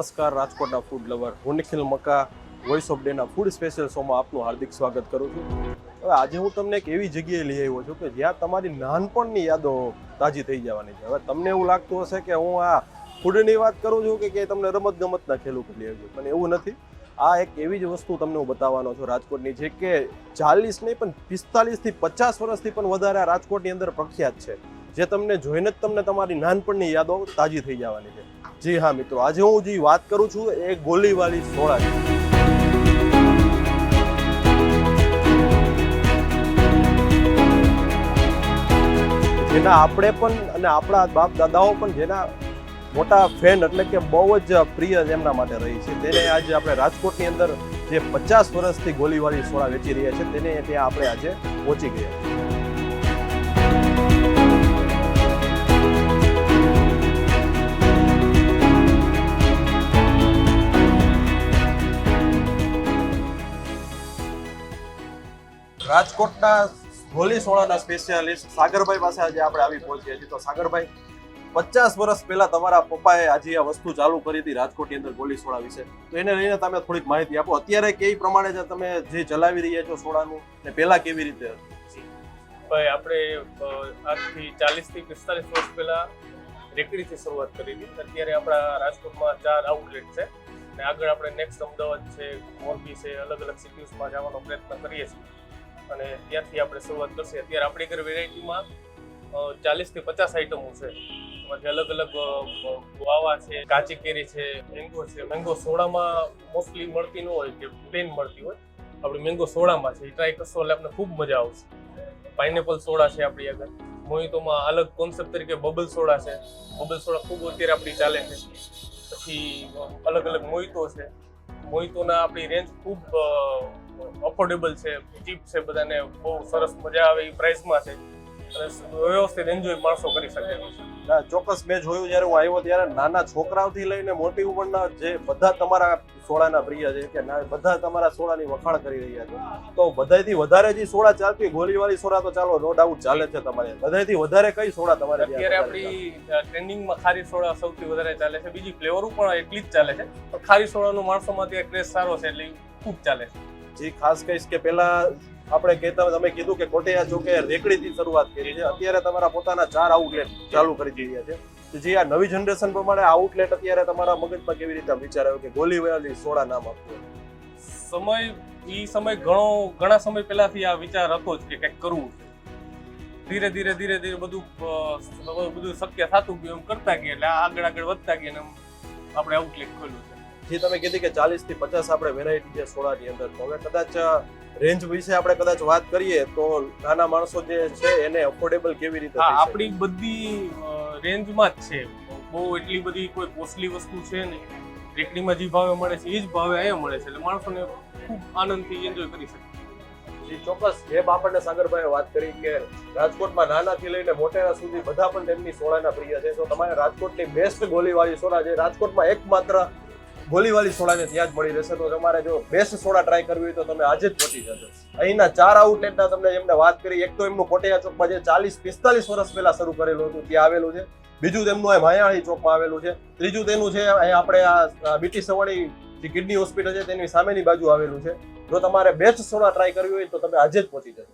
નમસ્કાર રાજકોટના food lover, હું નિખિલ મકા વોઇસ ઓફ ડેના ફૂડ સ્પેશિયલ શોમાં આપનું હાર્દિક સ્વાગત કરું છું. હવે આજે હું તમને એક એવી જગ્યાએ લઈ આવ્યો છું કે જ્યાં તમારી નાનપણની યાદો તાજી થઈ જવાની છે. હવે તમને એવું લાગતું હશે કે હું આ ફૂડની વાત કરું છું કે તમને રમત ગમતના ખેલ ઉપર લઈ આવ્યો, પણ એવું નથી. આ એક એવી જ વસ્તુ તમને હું બતાવવાનો છું રાજકોટની, જે કે 40 નહીં પણ 45 થી 50 વર્ષથી પણ વધારે આ રાજકોટની અંદર પ્રખ્યાત છે, જે તમને જોઈને જ તમને તમારી નાનપણની યાદો તાજી થઈ જવાની છે. જી હા મિત્રો, આજે હું જે વાત કરું છું એ ગોલીવાળી સોડા છે. જેના આપણે પણ અને આપણા બાપ દાદાઓ પણ જેના મોટા ફેન એટલે કે બહુ જ પ્રિય એમના માટે રહી છે, તેને આજે આપણે રાજકોટની અંદર જે 50 વર્ષથી ગોલીવાળી સોડા વેચી રહ્યા છે તેને ત્યાં આપણે આજે પહોંચી ગયા. રાજકોટના ગોલી સોડાના સ્પેશિયાલિસ્ટ સાગરભાઈ પાસે આજે આપણે આવી પહોંચ્યા છીએ. તો સાગરભાઈ, 50 વર્ષ પહેલા તમારા પપ્પાએ આજે આ વસ્તુ ચાલુ કરી હતી રાજકોટની અંદર ગોલી સોડા વિશે, તો એને લઈને તમે થોડીક માહિતી આપો. અત્યારે કઈ પ્રમાણે તમે જે ચલાવી રહ્યા છો સોડાનું, ને પહેલા કેવી રીતે હતી? ભાઈ, આપણે આજથી 40 થી 45 વર્ષ પહેલા રેકડીથી શરૂઆત કરી હતી. અત્યારે આપણા રાજકોટમાં 4 આઉટલેટ છે અને આગળ આપણે નેક્સ્ટ અમદાવાદ છે, મોરબી છે, અલગ અલગ સિટીઝમાં જવાનો પ્રયત્ન કરીએ છીએ અને ત્યાંથી આપણે શરૂઆત કરશે. અત્યારે આપણી ઘર વેરાયટીમાં 40 થી 50 આઈટમો છે, એમાંથી અલગ અલગ ગુઆવા છે, કાચી કેરી છે, મેંગો છે. મેંગો સોડામાં મોસ્ટલી મળતી ન હોય, કે પ્લેન મળતી હોય, આપણી મેંગો સોડામાં છે, એ ટ્રાય કરશો એટલે આપણને ખૂબ મજા આવશે. પાઇનેપલ સોડા છે આપણી આગળ. મોહિતોમાં અલગ કોન્સેપ્ટ તરીકે બબલ સોડા છે. બબલ સોડા ખૂબ અત્યારે આપણી ચાલે છે. પછી અલગ અલગ મોહિતો છે. મોહિતોના આપણી રેન્જ ખૂબ અફોર્ડેબલ છે, ચીપ છે, બધાને બહુ સરસ મજા આવે એ પ્રાઇસમાં છે અને વ્યવસ્થિત એન્જોય માણસો કરી શકે. ચોક્કસ, મેં જોયું જ્યારે હું આવ્યો ત્યારે નાના છોકરાઓથી લઈને મોટી ઉંમરના જે બધા તમારા સોડાના પ્રિય છે, કે બધા તમારા સોડાની વખાણ કરી રહ્યા છે. તો બધાથી વધારે જે સોડા ચાલતી હોય ગોલીવાળી સોડા, તો ચાલો નો ડાઉટ ચાલે છે તમારે. બધાથી વધારે કઈ સોડા તમારે? અત્યારે આપણી ટ્રેન્ડિંગમાં ખારી સોડા સૌથી વધારે ચાલે છે. બીજી ફ્લેવરો પણ એટલી જ ચાલે છે, પણ ખારી સોડાનો માણસોમાં ત્યાં ક્રેઝ સારો છે એટલે ખૂબ ચાલે છે. જે ખાસ કહીશ કે પહેલા આપણે કહેતા, તમે કીધું કે કોટેયા ચોકે રેકડીથી શરૂઆત કરી છે, અત્યારે તમારા પોતાના 4 આઉટલેટ ચાલુ કરી દીધા છે. જે આ નવી જનરેશન પ્રમાણે આઉટલેટ અત્યારે તમારા મગજમાં કેવી રીતે વિચાર આવ્યો કે ગોલીવાળી સોડા નામ આપવું? ઘણા સમય પહેલાથી આ વિચાર હતો જ કે કંઈક કરવું છે. ધીરે ધીરે બધું શક્ય થતું ગયું, એમ કરતા ગયા એટલે આગળ વધતા ગયા અને આપણે આઉટલેટ ખોલ્યું છે. જે તમે કીધી કે 40 થી 50 આપણે વેરાયટી છે સોડાની અંદર, તો હવે કદાચ રેન્જ વિશે આપણે કદાચ વાત કરીએ તો નાના માણસો જે છે એને અફોર્ડેબલ કેવી રીતે? આપણી બધી રેન્જમાં જ છે, બહુ એટલી બધી કોઈ કોસ્ટલી વસ્તુ છે નહીં. રેકડીમાં જે ભાવે મળે છે એ જ ભાવે અહીંયા મળે છે, એટલે માણસોને ખૂબ આનંદથી એન્જોય કરી શકે. ચોક્કસ, જેમ આપણને સાગરભાઈએ વાત કરી કે રાજકોટમાં નાનાથી લઈને મોટેરા સુધી બધા પણ તેમની સોડાના પ્રિય છે. તો તમારે રાજકોટની બેસ્ટ ગોલીવાળી સોડા છે, રાજકોટમાં એકમાત્ર ગોલીવાળી સોડાને ત્યાં જ મળી રહેશે. તો તમારે જો બેસ્ટ સોડા ટ્રાય કરવી હોય તો તમે આજે જ પહોંચી જજો. અહીંના 4 આઉટલેટના તમને એમને વાત કરી. એક તો એમનું કોટેયા ચોકમાં જે 40-45 વર્ષ પહેલા શરૂ કરેલું હતું ત્યાં આવેલું છે. બીજું તેમનું માયાળી ચોકમાં આવેલું છે. ત્રીજું તેનું છે અહીંયા આપણે આ બીટી સવાણી જે કિડની હોસ્પિટલ છે તેની સામેની બાજુ આવેલું છે. જો તમારે બેસ્ટ સોડા ટ્રાય કરવી હોય તો તમે આજે જ પહોંચી જજો.